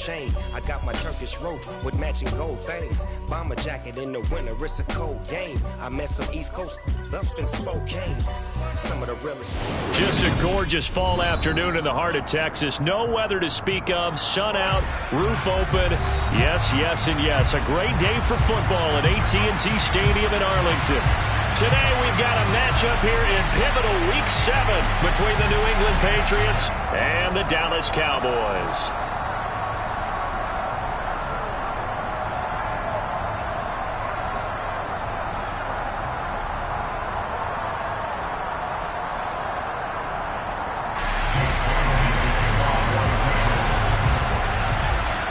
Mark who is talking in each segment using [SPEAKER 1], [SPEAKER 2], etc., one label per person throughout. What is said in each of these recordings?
[SPEAKER 1] chain. I got my Turkish rope with matching gold things. Bomber jacket in the winter, it's a cold game. I met some East Coast up in Spokane. Some of the realest.
[SPEAKER 2] Just a gorgeous fall afternoon in the heart of Texas. No weather to speak of. Sun out, roof open. Yes, yes, and yes. A great day for football at AT&T Stadium in Arlington. Today we've got a matchup here in pivotal Week 7 between the New England Patriots and the Dallas Cowboys.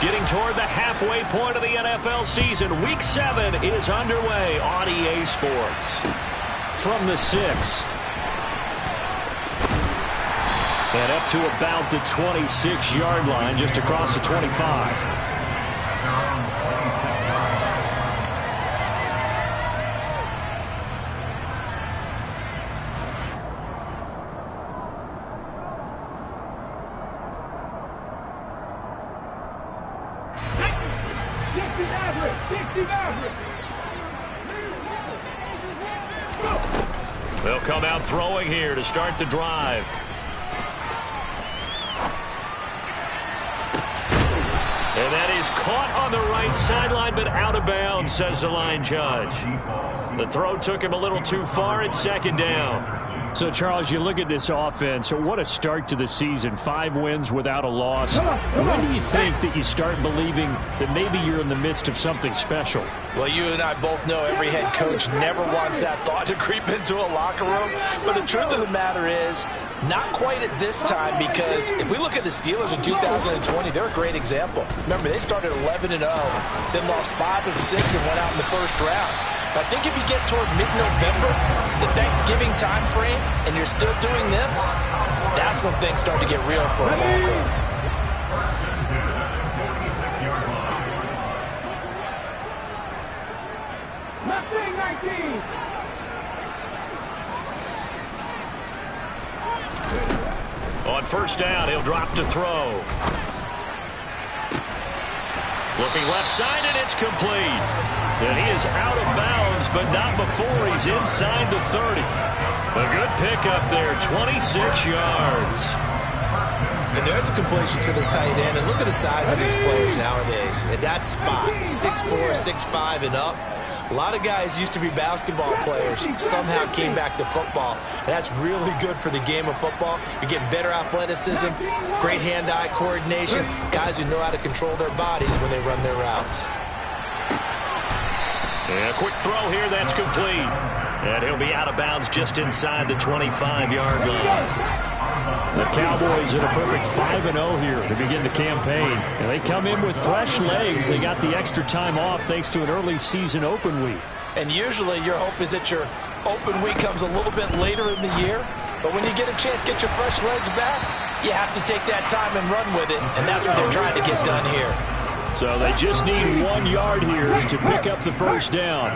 [SPEAKER 2] Getting toward the halfway point of the NFL season, Week 7 is underway on EA Sports. From the 6. And up to about the 26-yard line, just across the 25. They'll come out throwing here to start the drive. And that is caught on the right sideline, but out of bounds, says the line judge. The throw took him a little too far. It's second down. So, Charles, you look at this offense, what a start to the season. 5 wins without a loss. When do you think that you start believing that maybe you're in the midst of something special?
[SPEAKER 3] Well, you and I both know every head coach never wants that thought to creep into a locker room. But the truth of the matter is, not quite at this time, because if we look at the Steelers in 2020, they're a great example. Remember, they started 11-0, then lost 5 of 6 and went out in the first round. But I think if you get toward mid-November, the Thanksgiving time frame, and you're still doing this, that's when things start to get real for a ball club.
[SPEAKER 2] On first down, he'll drop to throw. Looking left side, and it's complete. And he is out of bounds, but not before he's inside the 30. A good pickup there, 26 yards.
[SPEAKER 3] And there's a completion to the tight end. And look at the size of these players nowadays. At that spot, 6'4", 6'5", and up. A lot of guys used to be basketball players, somehow came back to football. And that's really good for the game of football. You're getting better athleticism, great hand-eye coordination, guys who know how to control their bodies when they run their routes.
[SPEAKER 2] And a quick throw here, that's complete. And he'll be out of bounds just inside the 25-yard line. The Cowboys at a perfect 5-0 here to begin the campaign. And they come in with fresh legs. They got the extra time off thanks to an early season open week.
[SPEAKER 3] And usually your hope is that your open week comes a little bit later in the year. But when you get a chance to get your fresh legs back, you have to take that time and run with it. And that's what they're trying to get done here.
[SPEAKER 2] So they just need 1 yard here to pick up the first down.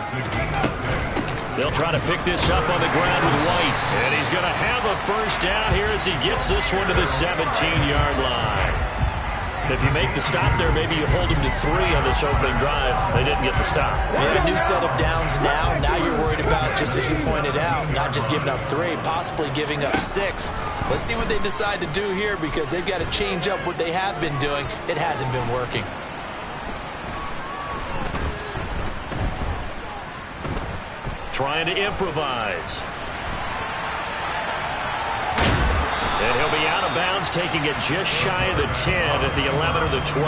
[SPEAKER 2] They'll try to pick this up on the ground with White. And he's going to have a first down here as he gets this one to the 17-yard line. If you make the stop there, maybe you hold him to 3 on this opening drive. They didn't get the stop.
[SPEAKER 3] They have a new set of downs now. Now you're worried about, just as you pointed out, not just giving up 3, possibly giving up 6. Let's see what they decide to do here, because they've got to change up what they have been doing. It hasn't been working.
[SPEAKER 2] Trying to improvise. And he'll be out of bounds, taking it just shy of the 10 at the 11 or the 12.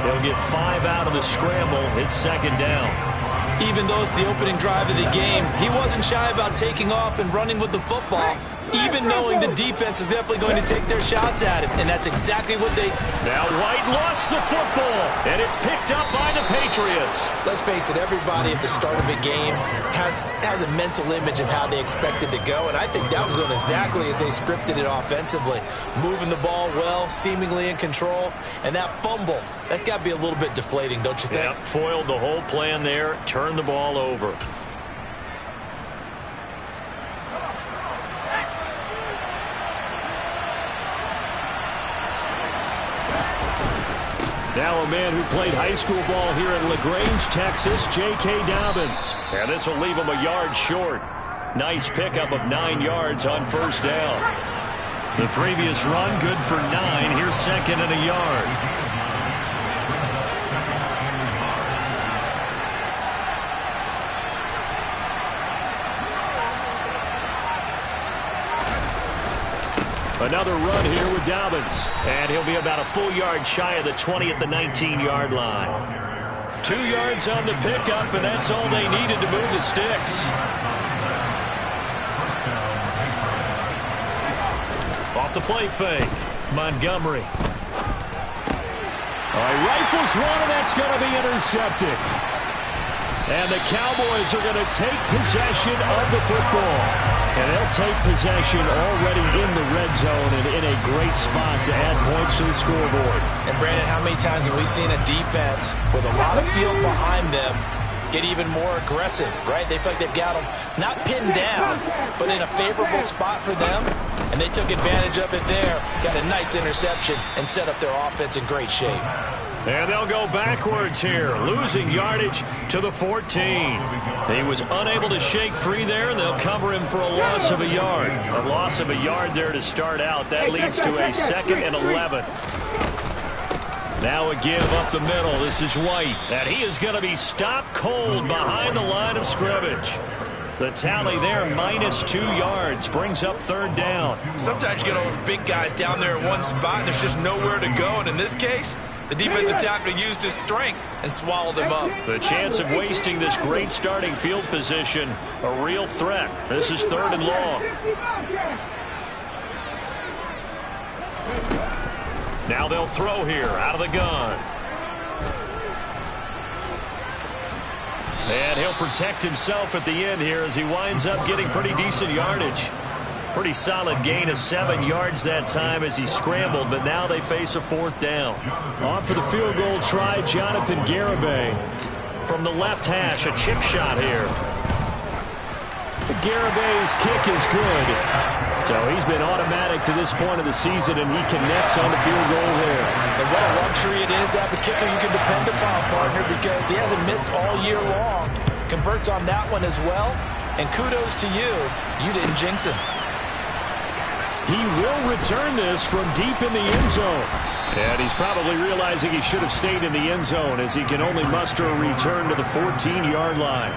[SPEAKER 2] He'll get 5 out of the scramble. It's second down.
[SPEAKER 3] Even though it's the opening drive of the game, he wasn't shy about taking off and running with the football, even knowing the defense is definitely going to take their shots at him. And that's exactly what they...
[SPEAKER 2] Now White lost the football, and it's picked up by the Patriots.
[SPEAKER 3] Let's face it, everybody at the start of a game has a mental image of how they expect it to go, and I think that was going exactly as they scripted it offensively. Moving the ball well, seemingly in control, and that fumble, that's got to be a little bit deflating, don't you think?
[SPEAKER 2] Yep, foiled the whole plan there, turned the ball over. Now a man who played high school ball here in LaGrange, Texas, J.K. Dobbins. And this will leave him a yard short. Nice pickup of 9 yards on first down. The previous run, good for 9. Here's second and a yard. Another run here with Dobbins. And he'll be about a full yard shy of the 20 at the 19-yard line. 2 yards on the pickup, and that's all they needed to move the sticks. Off the play fake. Montgomery. All right, rifles one, and that's going to be intercepted. And the Cowboys are going to take possession of the football. And they'll take possession already in the red zone and in a great spot to add points to the scoreboard.
[SPEAKER 3] And, Brandon, how many times have we seen a defense with a lot of field behind them get even more aggressive, right? They feel like they've got them not pinned down, but in a favorable spot for them. And they took advantage of it there, got a nice interception, and set up their offense in great shape.
[SPEAKER 2] And they'll go backwards here, losing yardage to the 14. He was unable to shake free there, and they'll cover him for a loss of a yard. A loss of a yard there to start out. That leads to a 2nd and 11. Now a give up the middle. This is White, and he is going to be stopped cold behind the line of scrimmage. The tally there, -2 yards, brings up 3rd down.
[SPEAKER 3] Sometimes you get all those big guys down there in one spot, and there's just nowhere to go. And in this case, the defensive tackle used his strength and swallowed him up.
[SPEAKER 2] The chance of wasting this great starting field position, a real threat. This is 3rd and long. Now they'll throw here out of the gun. And he'll protect himself at the end here as he winds up getting pretty decent yardage. Pretty solid gain of 7 yards that time as he scrambled, but now they face a 4th down. On for the field goal try, Jonathan Garibay. From the left hash, a chip shot here. Garibay's kick is good. So he's been automatic to this point of the season, and he connects on the field goal there.
[SPEAKER 3] And what a luxury it is to have a kicker you can depend upon, partner, because he hasn't missed all year long. Converts on that one as well, and kudos to you. You didn't jinx him.
[SPEAKER 2] He will return this from deep in the end zone. And he's probably realizing he should have stayed in the end zone as he can only muster a return to the 14-yard line.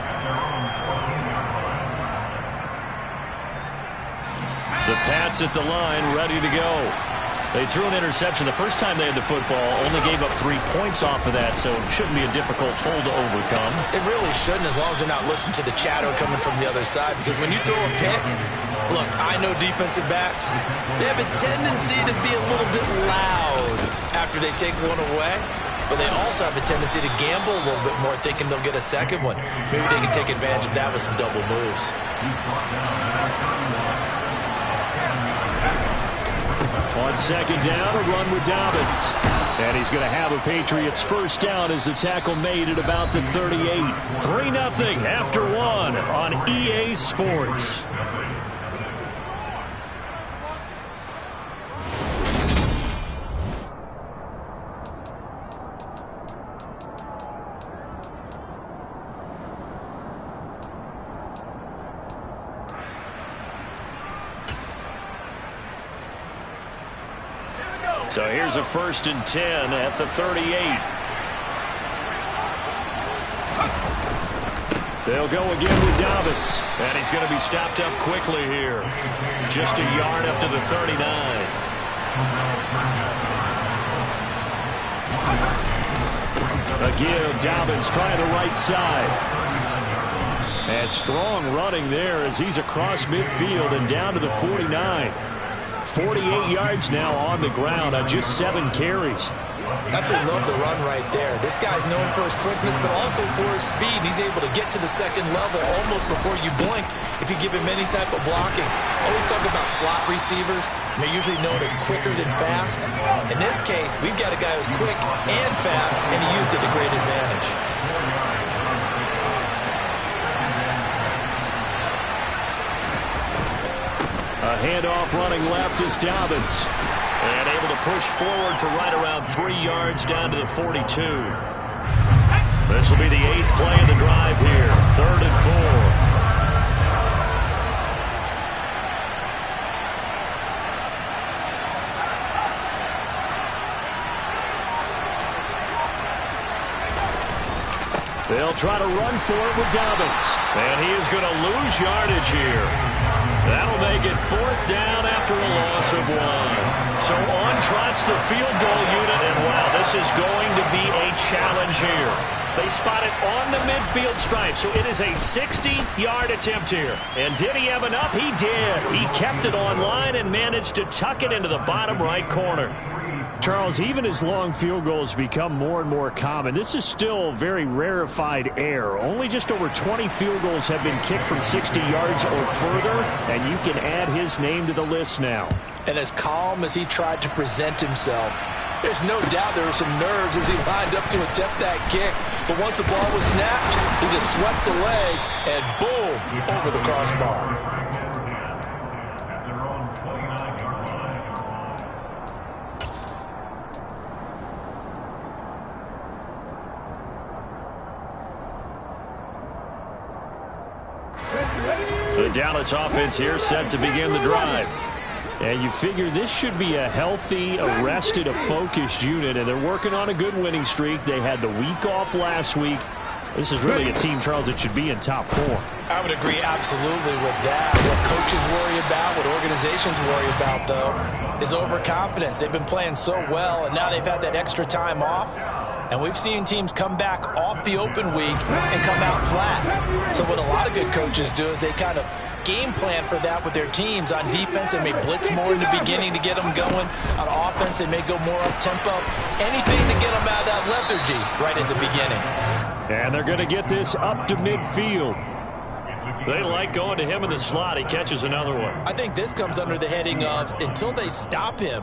[SPEAKER 2] The Pats at the line, ready to go. They threw an interception the first time they had the football, only gave up 3 points off of that, so it shouldn't be a difficult hole to overcome.
[SPEAKER 3] It really shouldn't, as long as they're not listening to the chatter coming from the other side, because when you throw a pick, look, I know defensive backs, they have a tendency to be a little bit loud after they take one away, but they also have a tendency to gamble a little bit more, thinking they'll get a second one. Maybe they can take advantage of that with some double moves.
[SPEAKER 2] On 2nd down, a run with Dobbins. And he's going to have a Patriots first down as the tackle made at about the 38. 3-0 after 1 on EA Sports. So here's a 1st and 10 at the 38. They'll go again with Dobbins. And he's going to be stopped up quickly here. Just a yard up to the 39. A give, Dobbins trying the right side. And strong running there as he's across midfield and down to the 49. 48 yards now on the ground on just 7 carries.
[SPEAKER 3] Absolutely love the run right there. This guy's known for his quickness, but also for his speed. He's able to get to the 2nd level almost before you blink if you give him any type of blocking. Always talk about slot receivers. They're usually known as quicker than fast. In this case, we've got a guy who's quick and fast, and he used it to great advantage.
[SPEAKER 2] A handoff running left is Dobbins. And able to push forward for right around 3 yards down to the 42. This will be the 8th play of the drive here. 3rd and 4. They'll try to run for it with Dobbins. And he is going to lose yardage here. That'll make it 4th down after a loss of 1. So on trots the field goal unit, and wow, this is going to be a challenge here. They spot it on the midfield stripe, so it is a 60-yard attempt here. And did he have enough? He did. He kept it on line and managed to tuck it into the bottom right corner.
[SPEAKER 4] Charles, even as long field goals become more and more common, this is still very rarefied air. Only just over 20 field goals have been kicked from 60 yards or further, and you can add his name to the list now.
[SPEAKER 3] And as calm as he tried to present himself, there's no doubt there were some nerves as he lined up to attempt that kick. But once the ball was snapped, he just swept away, and boom, over the crossbar.
[SPEAKER 2] The Dallas offense here set to begin the drive.
[SPEAKER 4] And you figure this should be a healthy, a focused unit, and they're working on a good winning streak. They had the week off last week. This is really a team, Charles, that should be in top 4.
[SPEAKER 3] I would agree absolutely with that. What coaches worry about, what organizations worry about, though, is overconfidence. They've been playing so well, and now they've had that extra time off. And we've seen teams come back off the open week and come out flat. So what a lot of good coaches do is they kind of game plan for that with their teams. On defense, they may blitz more in the beginning to get them going. On offense, they may go more up-tempo. Anything to get them out of that lethargy right at the beginning.
[SPEAKER 4] And they're going to get this up to midfield.
[SPEAKER 2] They like going to him in the slot. He catches another one.
[SPEAKER 3] I think this comes under the heading of until they stop him,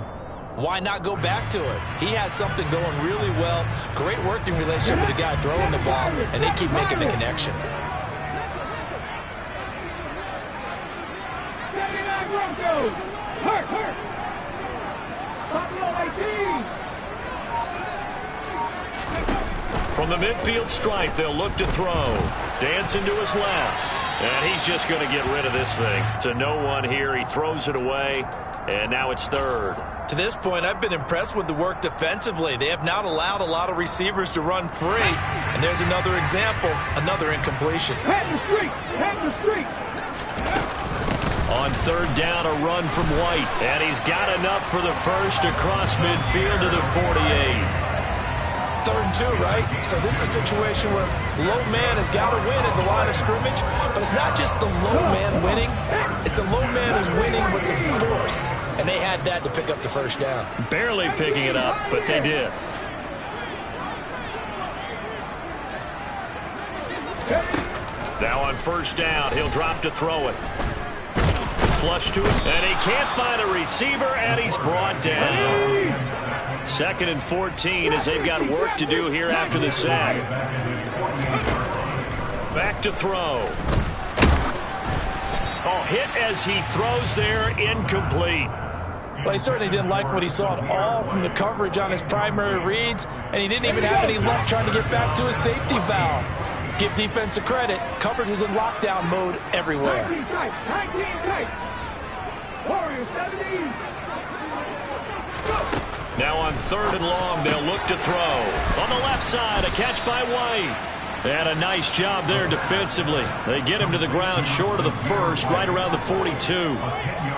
[SPEAKER 3] why not go back to it? He has something going really well. Great working relationship with the guy throwing the ball, and they keep making the connection.
[SPEAKER 2] From the midfield stripe, they'll look to throw. Dancing to his left. And he's just going to get rid of this thing. To no one here. He throws it away. And now it's 3rd.
[SPEAKER 3] To this point, I've been impressed with the work defensively. They have not allowed a lot of receivers to run free. And there's another example, another incompletion.
[SPEAKER 5] Have the streak.
[SPEAKER 2] On 3rd down, a run from White. And he's got enough for the first across midfield to the 48.
[SPEAKER 3] 3rd and 2, right? So this is a situation where low man has got to win at the line of scrimmage, but it's not just the low man winning, it's the low man who's winning with some force, and they had that to pick up the first down.
[SPEAKER 2] Barely picking it up, but they did. Now on 1st down, he'll drop to throw it. Flush to it, and he can't find a receiver, and he's brought down. 2nd and 14 as they've got work to do here after the sack. Back to throw. Oh, hit as he throws there, incomplete.
[SPEAKER 3] Well, he certainly didn't like what he saw at all from the coverage on his primary reads, and he didn't even have any luck trying to get back to his safety valve. Give defense a credit. Coverage was in lockdown mode everywhere.
[SPEAKER 5] 19 tight. Warriors 17.
[SPEAKER 2] Now on 3rd and long, they'll look to throw. On the left side, a catch by White. And a nice job there defensively. They get him to the ground short of the first, right around the 42.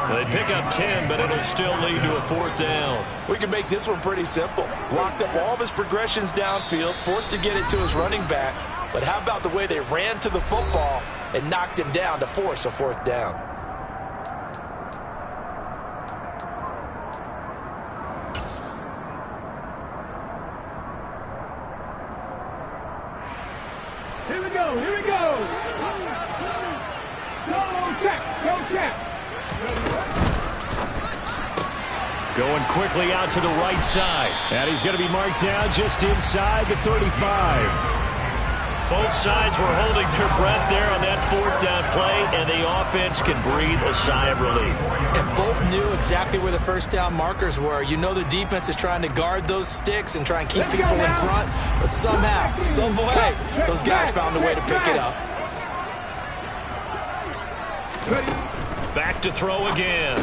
[SPEAKER 2] They pick up 10, but it'll still lead to a 4th down.
[SPEAKER 3] We can make this one pretty simple. Locked up all of his progressions downfield, forced to get it to his running back. But how about the way they ran to the football and knocked him down to force a 4th down?
[SPEAKER 5] Here we go. Go check.
[SPEAKER 4] Going quickly out to the right side. And he's going to be marked down just inside the 35.
[SPEAKER 2] Both sides were holding their breath there on that fourth down play, and the offense can breathe a sigh of relief.
[SPEAKER 3] And both knew exactly where the first down markers were. You know the defense is trying to guard those sticks and try and keep people in front, but somehow, some way, those guys found a way to pick it up.
[SPEAKER 2] Back to throw again.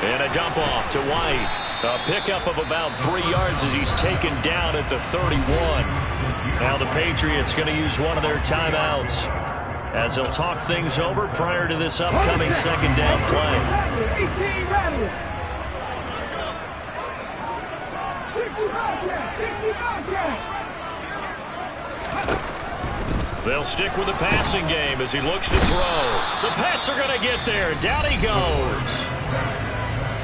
[SPEAKER 2] And a dump off to White. A pickup of about 3 yards as he's taken down at the 31. Now the Patriots going to use one of their timeouts as they'll talk things over prior to this upcoming second down play. They'll stick with the passing game as he looks to throw. The Pats are going to get there. Down he goes.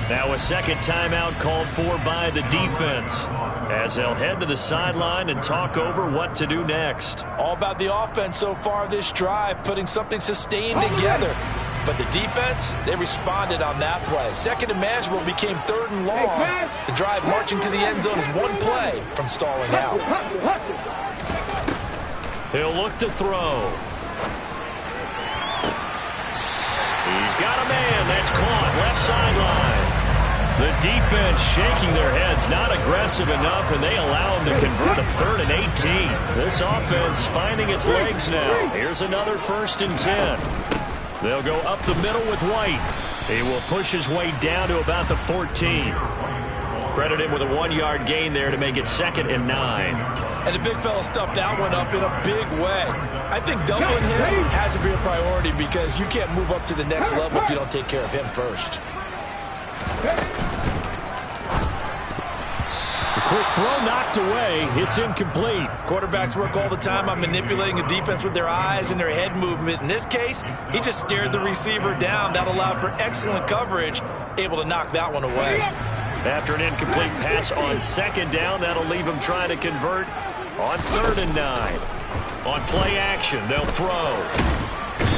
[SPEAKER 2] Now a second timeout called for by the defense as they'll head to the sideline and talk over what to do next.
[SPEAKER 3] All about the offense so far this drive, putting something sustained together. But the defense, they responded on that play. Second and manageable became 3rd and long. The drive marching to the end zone is one play from stalling out.
[SPEAKER 2] He'll look to throw. He's got a man. That's caught. Left sideline. The defense shaking their heads, not aggressive enough, and they allow him to convert a 3rd and 18. This offense finding its legs now. Here's another 1st and 10. They'll go up the middle with White. He will push his way down to about the 14. Credit him with a 1-yard gain there to make it 2nd and 9.
[SPEAKER 3] And the big fella stuffed that one up in a big way. I think doubling him has to be a priority because you can't move up to the next level if you don't take care of him first.
[SPEAKER 4] The quick throw knocked away. It's incomplete.
[SPEAKER 3] Quarterbacks work all the time on manipulating a defense with their eyes and their head movement. In this case, he just stared the receiver down. That allowed for excellent coverage, able to knock that one away.
[SPEAKER 2] After an incomplete pass on 2nd down, that'll leave him trying to convert on 3rd and 9. On play action, they'll throw.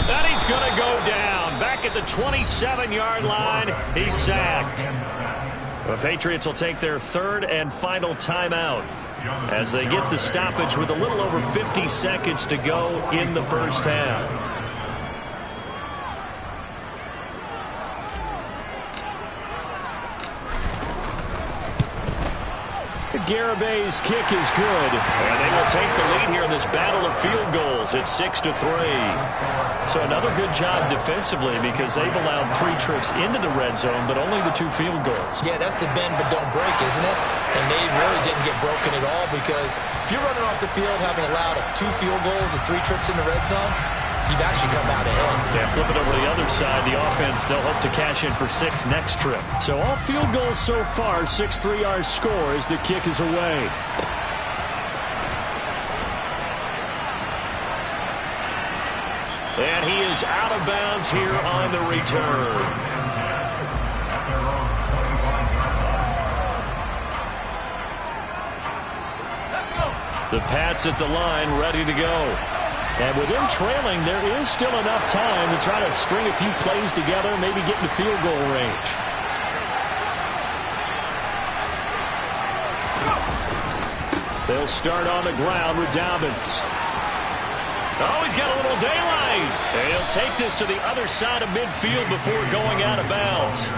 [SPEAKER 2] And he's going to go down. Back at the 27-yard line, he's sacked. The Patriots will take their 3rd and final timeout as they get the stoppage with a little over 50 seconds to go in the first half.
[SPEAKER 4] Garabay's kick is good.
[SPEAKER 2] And they will take the lead here in this battle of field goals. It's 6-3. So another good job defensively because they've allowed 3 trips into the red zone, but only the 2 field goals.
[SPEAKER 3] Yeah, that's the bend but don't break, isn't it? And they really didn't get broken at all because if you're running off the field having allowed 2 field goals and 3 trips in the red zone, you've actually come out ahead.
[SPEAKER 2] Yeah, flip it over to the other side. The offense, they'll hope to cash in for 6 next trip.
[SPEAKER 4] So all field goals so far, 6-3 our score as the kick is away.
[SPEAKER 2] And he is out of bounds here on the return. The Pats at the line, ready to go. And with him trailing, there is still enough time to try to string a few plays together, maybe get into field goal range. They'll start on the ground with Dobbins. Oh, he's got a little daylight. And he'll take this to the other side of midfield before going out of bounds.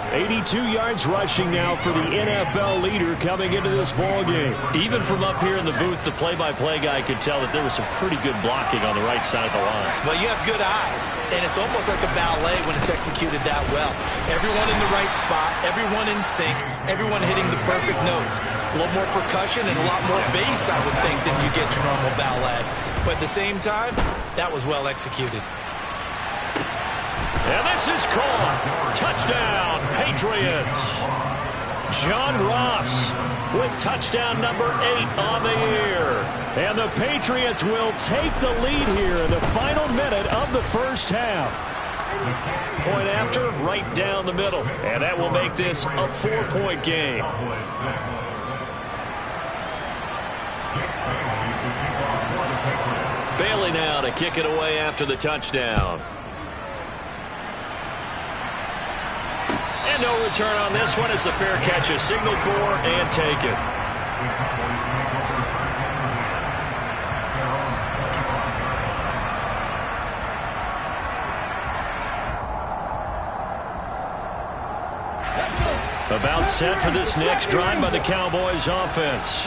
[SPEAKER 4] 82 yards rushing now for the NFL leader coming into this ball game.
[SPEAKER 2] Even from up here in the booth, the play-by-play guy could tell that there was some pretty good blocking on the right side of the line.
[SPEAKER 3] Well, you have good eyes, and it's almost like a ballet when it's executed that well. Everyone in the right spot, everyone in sync, everyone hitting the perfect notes. A little more percussion and a lot more bass, I would think, than you get your normal ballet. But at the same time, that was well executed.
[SPEAKER 2] And this is caught. Touchdown, Patriots. John Ross with touchdown number 8 on the year. And the Patriots will take the lead here in the final minute of the first half. Point after, right down the middle. And that will make this a 4-point game. Bailey now to kick it away after the touchdown. And no return on this one as the fair catch is signaled for and taken. About set for this next drive by the Cowboys offense.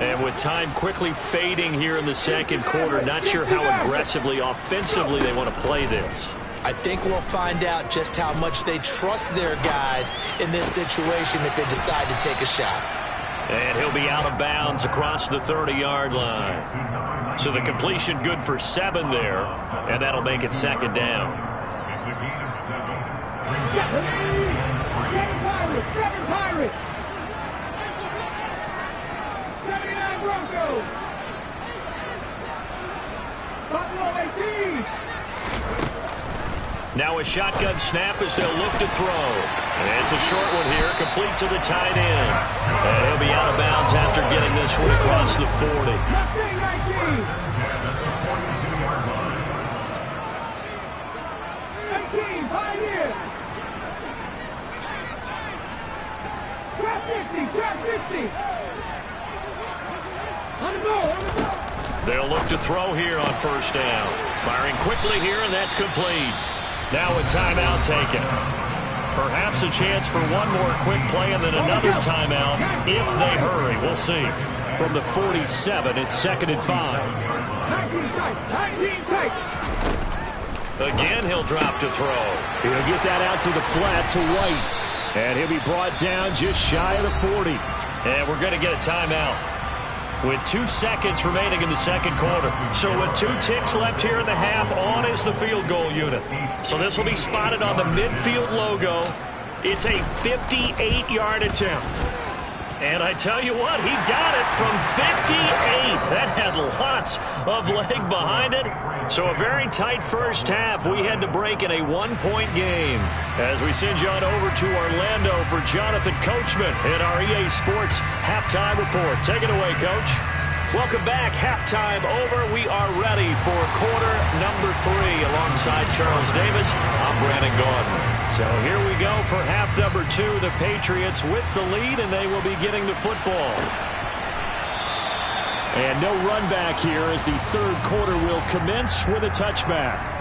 [SPEAKER 2] And with time quickly fading here in the second quarter, not sure how aggressively, offensively they want to play this.
[SPEAKER 3] I think we'll find out just how much they trust their guys in this situation if they decide to take a shot.
[SPEAKER 2] And he'll be out of bounds across the 30-yard line. So the completion good for 7 there, and that'll make it second down.
[SPEAKER 5] Seven Pirates. 79 Broncos. Buffalo 18.
[SPEAKER 2] Now a shotgun snap as they'll look to throw. And it's a short one here, complete to the tight end. And he'll be out of bounds after getting this one across the 40.
[SPEAKER 5] 19, 5 years. Trap 60. On the go.
[SPEAKER 2] They'll look to throw here on first down. Firing quickly here, and that's complete. Now a timeout taken. Perhaps a chance for one more quick play and then another timeout if they hurry. We'll see.
[SPEAKER 4] From the 47, it's 2nd and 5.
[SPEAKER 5] 19 tight.
[SPEAKER 2] Again, he'll drop to throw.
[SPEAKER 4] He'll get that out to the flat to White. And he'll be brought down just shy of the 40.
[SPEAKER 2] And we're going to get a timeout with 2 seconds remaining in the second quarter. So with 2 ticks left here in the half, on is the field goal unit. So this will be spotted on the midfield logo. It's a 58-yard attempt. And I tell you what, he got it from 58. That had lots of leg behind it. So a very tight first half. We had to break in a 1-point game. As we send you on over to Orlando for Jonathan Coachman in our EA Sports Halftime Report. Take it away, Coach. Welcome back. Halftime over. We are ready for quarter number 3 alongside Charles Davis. I'm Brandon Gordon. So here we go for half number 2. The Patriots with the lead, and they will be getting the football.
[SPEAKER 4] And no run back here as the third quarter will commence with a touchback.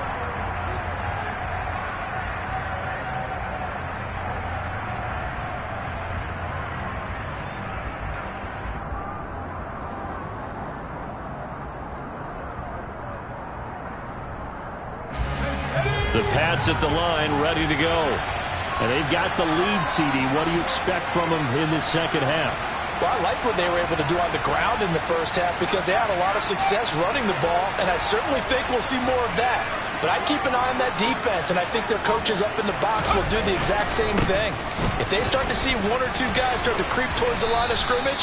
[SPEAKER 2] The Pats at the line, ready to go.
[SPEAKER 4] And they've got the lead, CD. What do you expect from them in this second half?
[SPEAKER 3] Well, I like what they were able to do on the ground in the first half because they had a lot of success running the ball, and I certainly think we'll see more of that. But I'd keep an eye on that defense, and I think their coaches up in the box will do the exact same thing. If they start to see 1 or 2 guys start to creep towards the line of scrimmage,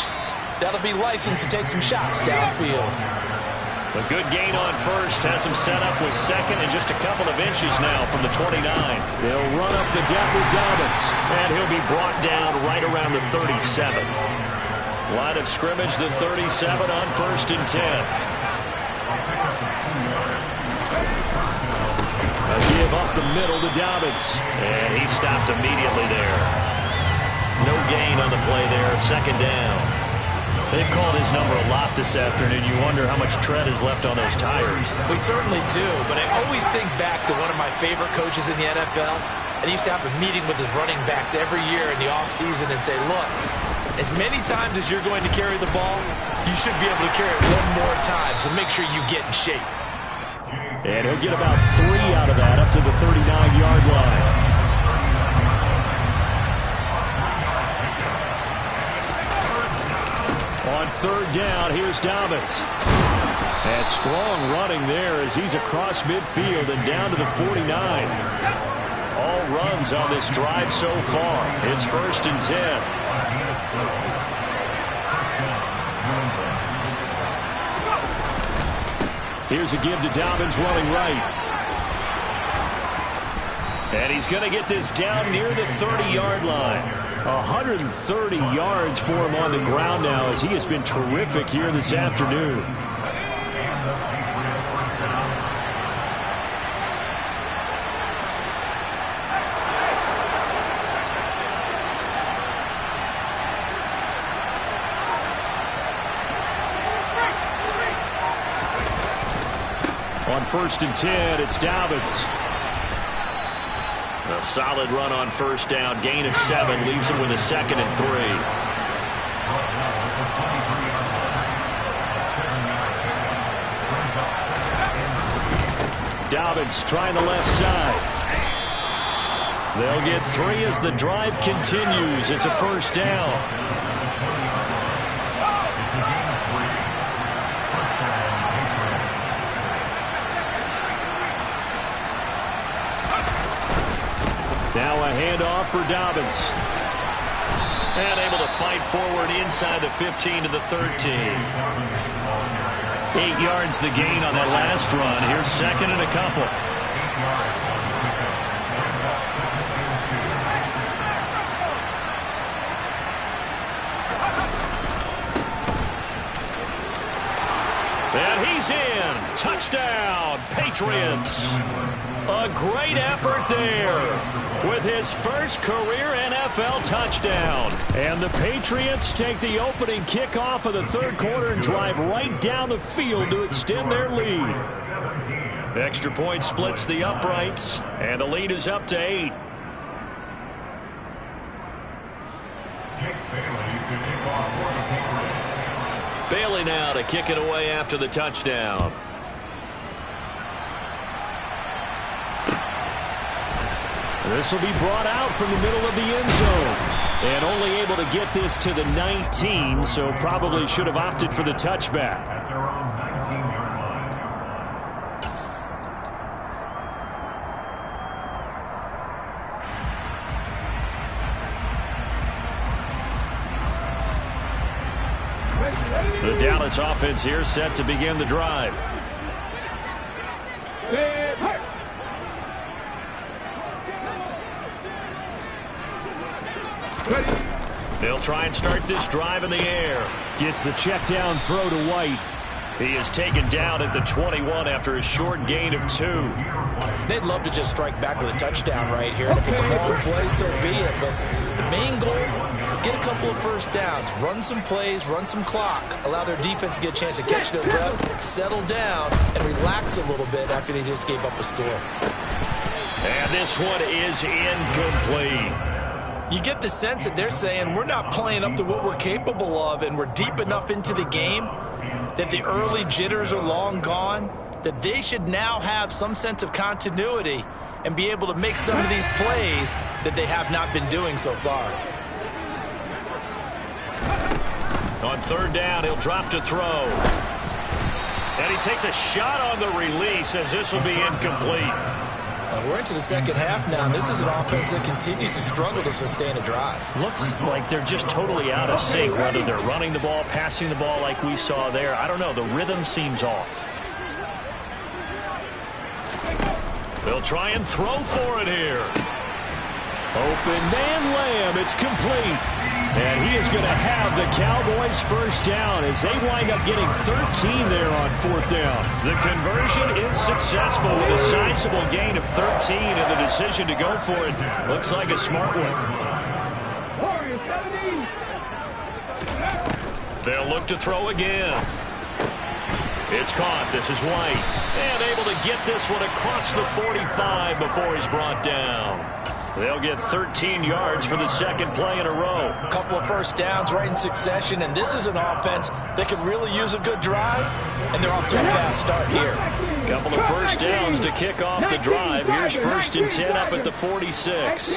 [SPEAKER 3] that'll be license to take some shots downfield.
[SPEAKER 2] A good gain on first has him set up with second and just a couple of inches now from the 29.
[SPEAKER 4] They'll run up the gap with Dobbins.
[SPEAKER 2] And he'll be brought down right around the 37. Line of scrimmage, the 37 on 1st and 10.
[SPEAKER 4] A give up the middle to Dobbins.
[SPEAKER 2] And he stopped immediately there. No gain on the play there, 2nd down. They've called his number a lot this afternoon. You wonder how much tread is left on those tires.
[SPEAKER 3] We certainly do, but I always think back to one of my favorite coaches in the NFL. And he used to have a meeting with his running backs every year in the offseason and say, look, as many times as you're going to carry the ball, you should be able to carry it one more time, so make sure you get in shape.
[SPEAKER 4] And he'll get about 3 out of that up to the 39-yard line. On 3rd down, here's Dobbins. And strong running there as he's across midfield and down to the 49. All runs on this drive so far. It's 1st and 10. Here's a give to Dobbins running right. And he's going to get this down near the 30-yard line. 130 yards for him on the ground now as he has been terrific here this afternoon. On 1st and 10, it's Dobbins.
[SPEAKER 2] A solid run on first down. Gain of 7 leaves him with a 2nd and 3. Dobbins trying the left side. They'll get 3 as the drive continues. It's a first down. Now a handoff for Dobbins. And able to fight forward inside the 15 to the 13. 8 yards the gain on that last run. Here's 2nd and a couple. And he's in. Touchdown, Patriots. A great effort there with his first career NFL touchdown. And the Patriots take the opening kickoff of the 3rd quarter and drive right down the field to extend their lead. Extra point splits the uprights, and the lead is up to 8. Bailey now to kick it away after the touchdown. This will be brought out from the middle of the end zone. And only able to get this to the 19, so probably should have opted for the touchback. The Dallas offense here set to begin the drive. They'll try and start this drive in the air. Gets the check down throw to White. He is taken down at the 21 after a short gain of 2.
[SPEAKER 3] They'd love to just strike back with a touchdown right here. And if it's a long play, so be it. But the main goal, get a couple of first downs. Run some plays, run some clock. Allow their defense to get a chance to catch their breath, settle down, and relax a little bit after they just gave up a score.
[SPEAKER 2] And this one is incomplete.
[SPEAKER 3] You get the sense that they're saying we're not playing up to what we're capable of, and we're deep enough into the game that the early jitters are long gone, that they should now have some sense of continuity and be able to make some of these plays that they have not been doing so far.
[SPEAKER 2] On 3rd down, he'll drop to throw. And he takes a shot on the release as this will be incomplete.
[SPEAKER 3] We're into the 2nd half now. This is an offense that continues to struggle to sustain a drive.
[SPEAKER 2] Looks like they're just totally out of sync, whether they're running the ball, passing the ball like we saw there. I don't know. The rhythm seems off. They'll try and throw for it here. Open man Lamb. It's complete. And he is going to have the Cowboys first down as they wind up getting 13 there on 4th down. The conversion is successful with a sizable gain of 13, and the decision to go for it looks like a smart one. They'll look to throw again. It's caught. This is White. And able to get this one across the 45 before he's brought down. They'll get 13 yards for the 2nd play in a row.
[SPEAKER 3] A couple of first downs right in succession, and this is an offense that could really use a good drive, and they're off to a fast start here.
[SPEAKER 2] Couple of first downs to kick off the drive. Here's 1st and 10 up at the 46.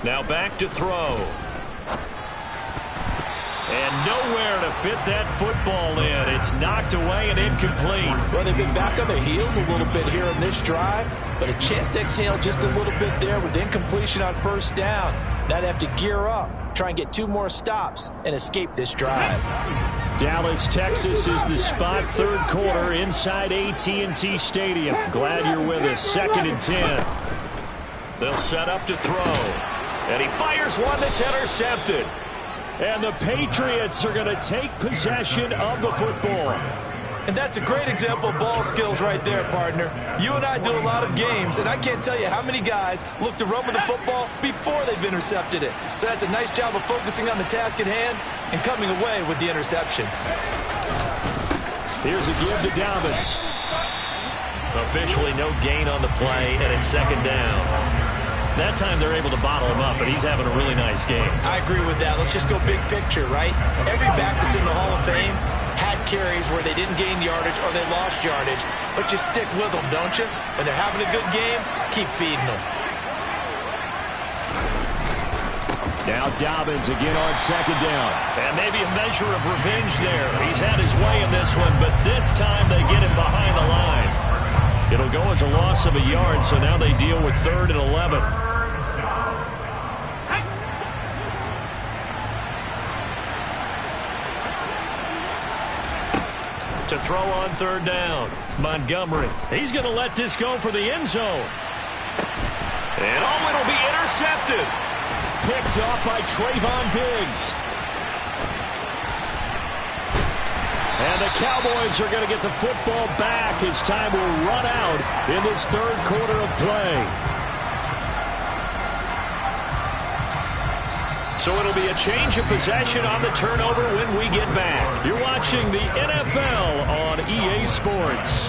[SPEAKER 2] Now back to throw. And nowhere to fit that football in. It's knocked away and incomplete.
[SPEAKER 3] Well, they've been back on their heels a little bit here in this drive, but a chance to exhale just a little bit there with incompletion on 1st down. Now they have to gear up, try and get 2 more stops, and escape this drive.
[SPEAKER 2] Dallas, Texas is the spot. 3rd quarter inside AT&T Stadium. Glad you're with us. 2nd and 10. They'll set up to throw. And he fires one that's intercepted. And the Patriots are going to take possession of the football.
[SPEAKER 3] And that's a great example of ball skills right there, partner. You and I do a lot of games, and I can't tell you how many guys look to run with the football before they've intercepted it. So that's a nice job of focusing on the task at hand and coming away with the interception.
[SPEAKER 2] Here's a give to Dobbins. Officially no gain on the play, and it's second down. That time they're able to bottle him up, but he's having a really nice game.
[SPEAKER 3] I agree with that. Let's just go big picture, right? Every back that's in the Hall of Fame had carries where they didn't gain yardage or they lost yardage, but you stick with them, don't you? When they're having a good game, keep feeding them.
[SPEAKER 2] Now Dobbins again on second down. And maybe a measure of revenge there. He's had his way in this one, but this time they get him behind the line. It'll go as a loss of a yard, so now they deal with 3rd and 11. To throw on 3rd down, Montgomery. He's going to let this go for the end zone. And it'll be intercepted. Picked off by Trayvon Diggs. And the Cowboys are going to get the football back as time will run out in this 3rd quarter of play. So it'll be a change of possession on the turnover when we get back. You're watching the NFL on EA Sports.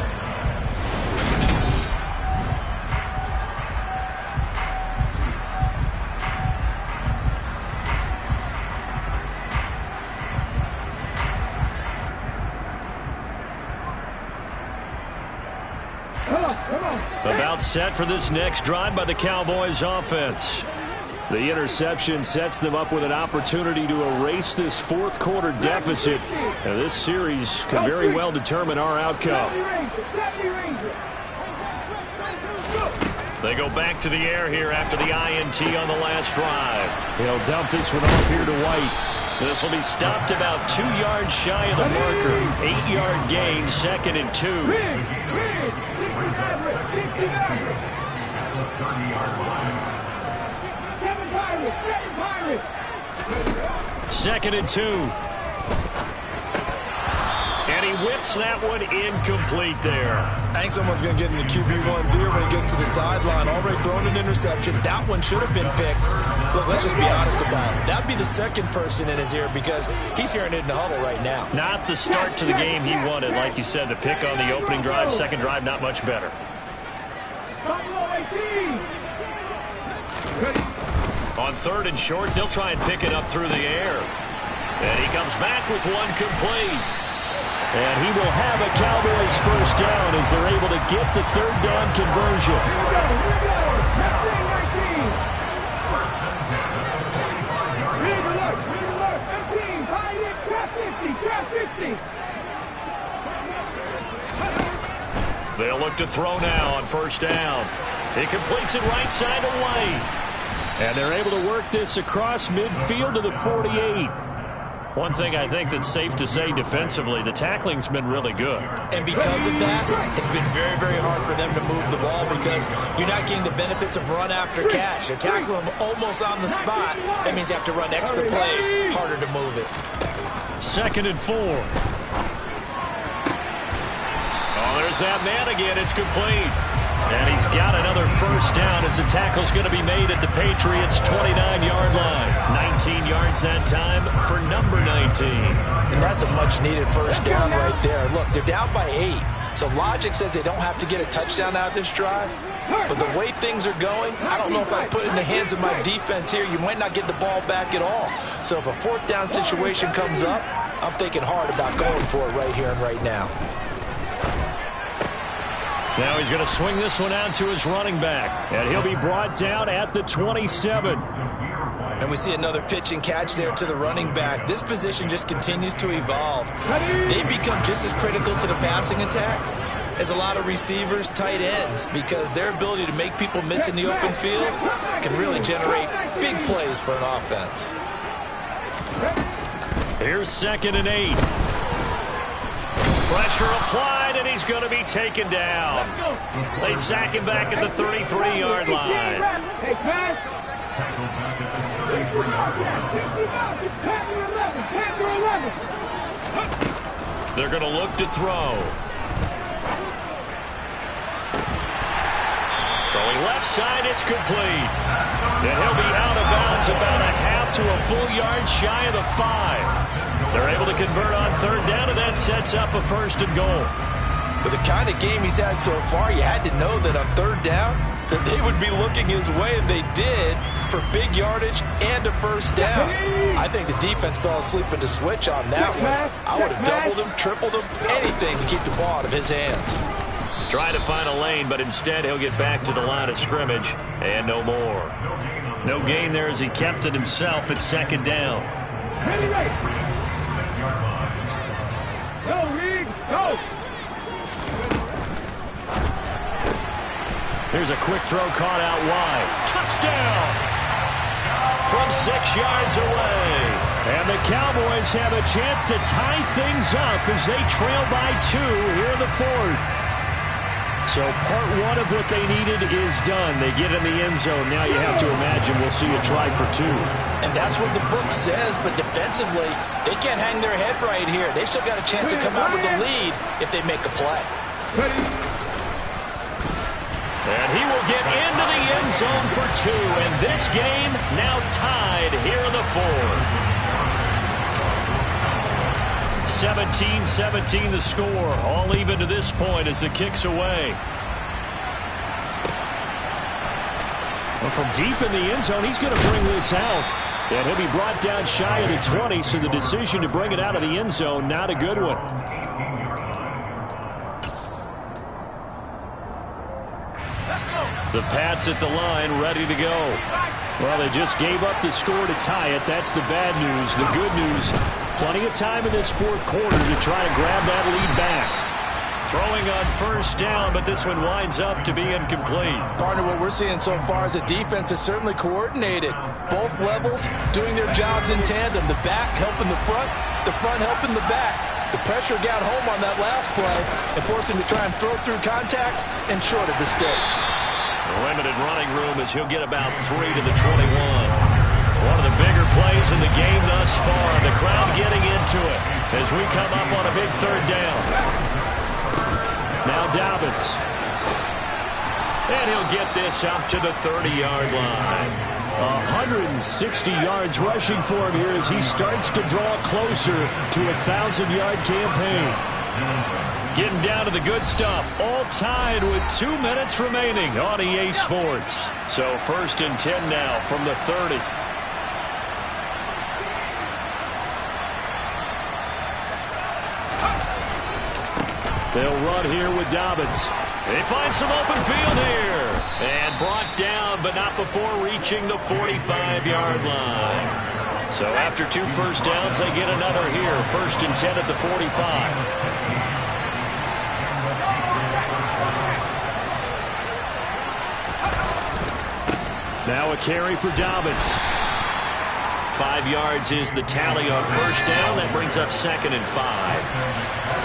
[SPEAKER 2] About set for this next drive by the Cowboys offense. The interception sets them up with an opportunity to erase this 4th quarter deficit. And this series could very well determine our outcome. They go back to the air here after the INT on the last drive. They'll dump this one off here to White. This will be stopped about 2 yards shy of the marker. 8-yard gain, 2nd and 2. 2nd and 2. And he whips that one incomplete there.
[SPEAKER 3] I think someone's going to get in the QB1's ear when he gets to the sideline. Already thrown an interception. That one should have been picked. Look, let's just be honest about it. That'd be the second person in his ear because he's hearing it in the huddle right now.
[SPEAKER 2] Not the start to the game he wanted. Like you said, the pick on the opening drive, second drive, not much better. On 3rd and short, they'll try and pick it up through the air. And he comes back with one complete. And he will have a Cowboys first down as they're able to get the 3rd down conversion. They'll look to throw now on 1st down. He completes it right side to White. And they're able to work this across midfield to the 48. One thing I think that's safe to say defensively, the tackling's been really good.
[SPEAKER 3] And because of that, it's been very, very hard for them to move the ball because you're not getting the benefits of run after catch. They're tackling them almost on the spot. That means you have to run extra plays, harder to move it.
[SPEAKER 2] 2nd and 4. Oh, there's that man again. It's complete. And he's got another first down as the tackle's going to be made at the Patriots' 29-yard line. 19 yards that time for number 19.
[SPEAKER 3] And that's a much-needed first down right there. Look, they're down by 8. So logic says they don't have to get a touchdown out of this drive. But the way things are going, I don't know if I put it in the hands of my defense here. You might not get the ball back at all. So if a 4th down situation comes up, I'm thinking hard about going for it right here and right now.
[SPEAKER 2] Now he's going to swing this one out to his running back. And he'll be brought down at the 27.
[SPEAKER 3] And we see another pitch and catch there to the running back. This position just continues to evolve. They become just as critical to the passing attack as a lot of receivers, tight ends, because their ability to make people miss in the open field can really generate big plays for an offense.
[SPEAKER 2] Here's 2nd and 8. Pressure applied, and he's going to be taken down. They sack him back at the 33-yard line. They're going to look to throw. Throwing left side, it's complete. And he'll be out of bounds about a half to a full yard shy of the 5. They're able to convert on third down, and that sets up a 1st and goal.
[SPEAKER 3] With the kind of game he's had so far, you had to know that on third down that they would be looking his way, and they did, for big yardage and a 1st down. I think the defense fell asleep at the switch on that one. I would have doubled him, tripled him, anything to keep the ball out of his hands.
[SPEAKER 2] Trying to find a lane, but instead he'll get back to the line of scrimmage, and no more. No gain there as he kept it himself at 2nd down.
[SPEAKER 5] Ready, right. Go, Reed, go.
[SPEAKER 2] Here's a quick throw caught out wide. Touchdown! From 6 yards away. And the Cowboys have a chance to tie things up as they trail by 2 here in the 4th. So part 1 of what they needed is done. They get in the end zone. Now you have to imagine we'll see a try for 2.
[SPEAKER 3] And that's what the book says, but defensively, they can't hang their head right here. They've still got a chance to come out with the lead if they make a play.
[SPEAKER 2] And he will get into the end zone for 2. And this game now tied here in the 4th. 17-17 the score. All even to this point as the kick's away. Well, from deep in the end zone, he's going to bring this out. And he'll be brought down shy of the 20, so the decision to bring it out of the end zone, not a good one. The Pats at the line, ready to go. Well, they just gave up the score to tie it. That's the bad news. The good news, plenty of time in this 4th quarter to try to grab that lead back. Throwing on 1st down, but this one winds up to be incomplete.
[SPEAKER 3] Partner, what we're seeing so far is a defense is certainly coordinated. Both levels doing their jobs in tandem. The back helping the front helping the back. The pressure got home on that last play and forced him to try and throw through contact and short of the sticks.
[SPEAKER 2] Limited running room as he'll get about 3 to the 21. One of the bigger plays in the game thus far. The crowd getting into it as we come up on a big 3rd down. Now Dobbins. And he'll get this up to the 30-yard line. 160 yards rushing for him here as he starts to draw closer to a 1,000-yard campaign. Getting down to the good stuff. All tied with 2 minutes remaining on EA Sports. So 1st and 10 now from the 30. They'll run here with Dobbins. They find some open field here. And brought down, but not before reaching the 45-yard line. So after 2 first downs, they get another here. 1st and 10 at the 45. Now a carry for Dobbins. 5 yards is the tally on 1st down. That brings up 2nd and 5.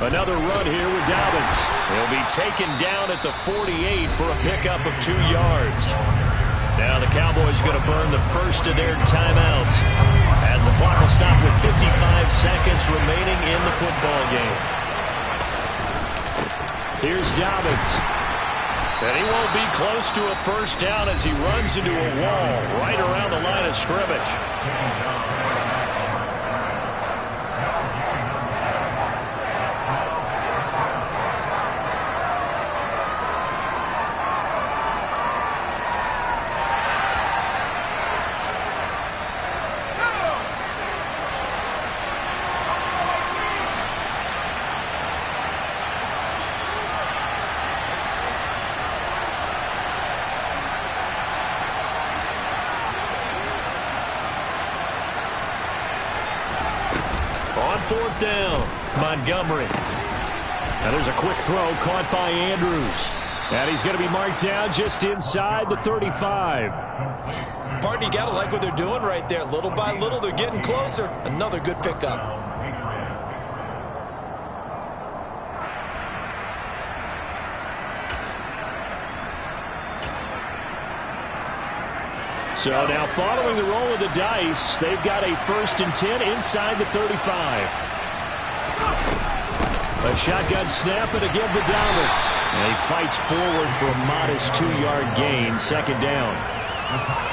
[SPEAKER 2] Another run here with Dobbins. He'll be taken down at the 48 for a pickup of 2 yards. Now the Cowboys going to burn the first of their timeouts as the clock will stop with 55 seconds remaining in the football game. Here's Dobbins. And he won't be close to a 1st down as he runs into a wall right around the line of scrimmage. On 4th down, Montgomery. Now there's a quick throw caught by Andrews. And he's going to be marked down just inside the 35.
[SPEAKER 3] Partner, you got to like what they're doing right there. Little by little, they're getting closer. Another good pickup.
[SPEAKER 4] So now following the roll of the dice, they've got a 1st and 10 inside the 35. A shotgun snap and again to Dalbert. And he fights forward for a modest 2-yard gain, 2nd down.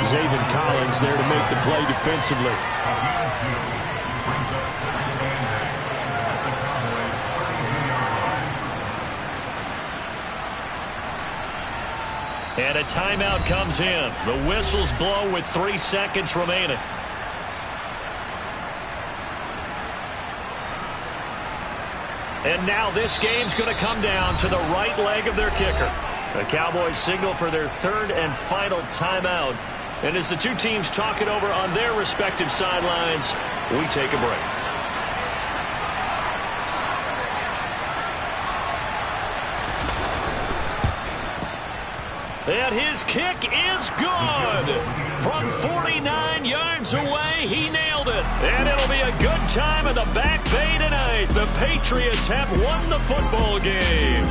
[SPEAKER 4] Zaven Collins there to make the play defensively.
[SPEAKER 2] And a timeout comes in. The whistles blow with 3 seconds remaining. And now this game's going to come down to the right leg of their kicker. The Cowboys signal for their 3rd and final timeout. And as the two teams talk it over on their respective sidelines, we take a break. And his kick is good. From 49 yards away, he nailed it. And it'll be a good time in the Back Bay tonight. The Patriots have won the football game.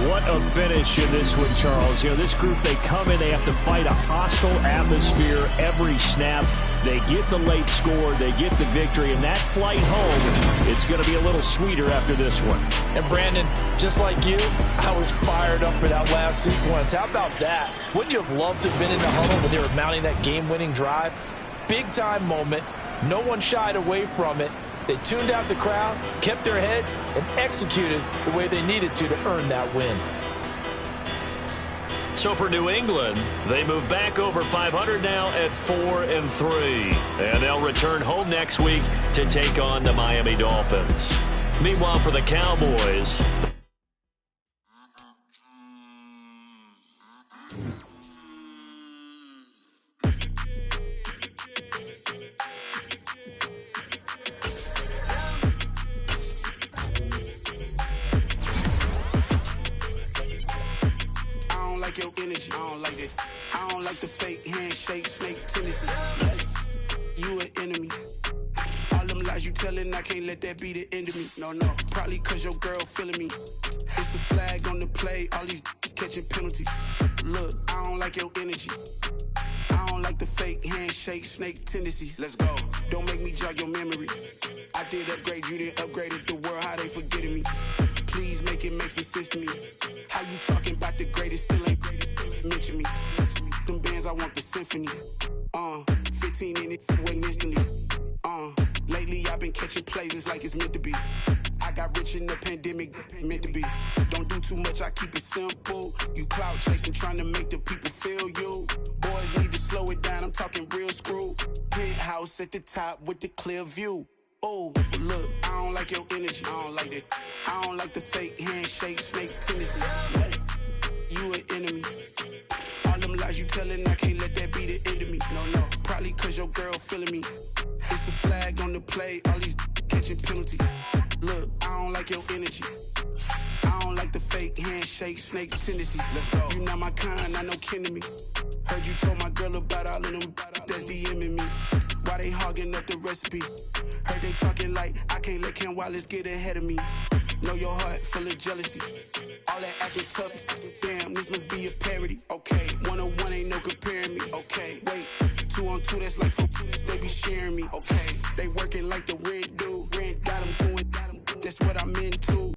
[SPEAKER 4] What a finish in this one, Charles. You know, this group, they come in, they have to fight a hostile atmosphere every snap. They get the late score, they get the victory, and that flight home, it's going to be a little sweeter after this one.
[SPEAKER 3] And Brandon, just like you, I was fired up for that last sequence. How about that? Wouldn't you have loved to have been in the huddle when they were mounting that game-winning drive? Big-time moment. No one shied away from it. They tuned out the crowd, kept their heads, and executed the way they needed to earn that win.
[SPEAKER 2] So for New England, they move back over 500 now at 4-3. And they'll return home next week to take on the Miami Dolphins. Meanwhile, for the Cowboys,
[SPEAKER 6] your energy, I don't like it. I don't like the fake handshake, snake tendency. You an enemy. All them lies you telling, I can't let that be the end of me. No, probably cause your girl feeling me. It's a flag on the play, all these catching penalties. Look, I don't like your energy. I don't like the fake handshake, snake tendency. Let's go. Don't make me jog your memory. I did upgrade, you didn't upgrade it. The world, how they forgetting me. Please make it make some sense to me. How you talking about the greatest, still ain't greatest, mention me. Them bands, I want the symphony. 15 in it, wasn't instantly. Lately I've been catching plays, it's like it's meant to be. I got rich in the pandemic, meant to be. Don't do too much, I keep it simple. You clout chasing, trying to make the people feel you. Boys need to slow it down, I'm talking real screw. Penthouse at the top with the clear view. Oh, look, I don't like your energy. I don't like that. I don't like the fake handshake, snake tendency. You an enemy. All them lies you telling, I can't let that be the end of me. No, probably cause your girl feeling me. It's a flag on the play, all these catching penalties. Look, I don't like your energy. I don't like the fake handshake, snake tendency. Let's go. You not my kind, I know kin to me. Heard you told my girl about all of them that's DMing me. Why they hogging up the recipe? Heard they talking like I can't let Ken Wallace get ahead of me. Know your heart full of jealousy. All that acting tough, damn, this must be a parody. Okay, 1-on-1 ain't no comparing me. Okay, wait, 2-on-2, that's like 4-2, they be sharing me. Okay, they working like the rent dude. Rent got them going, that's what I'm into.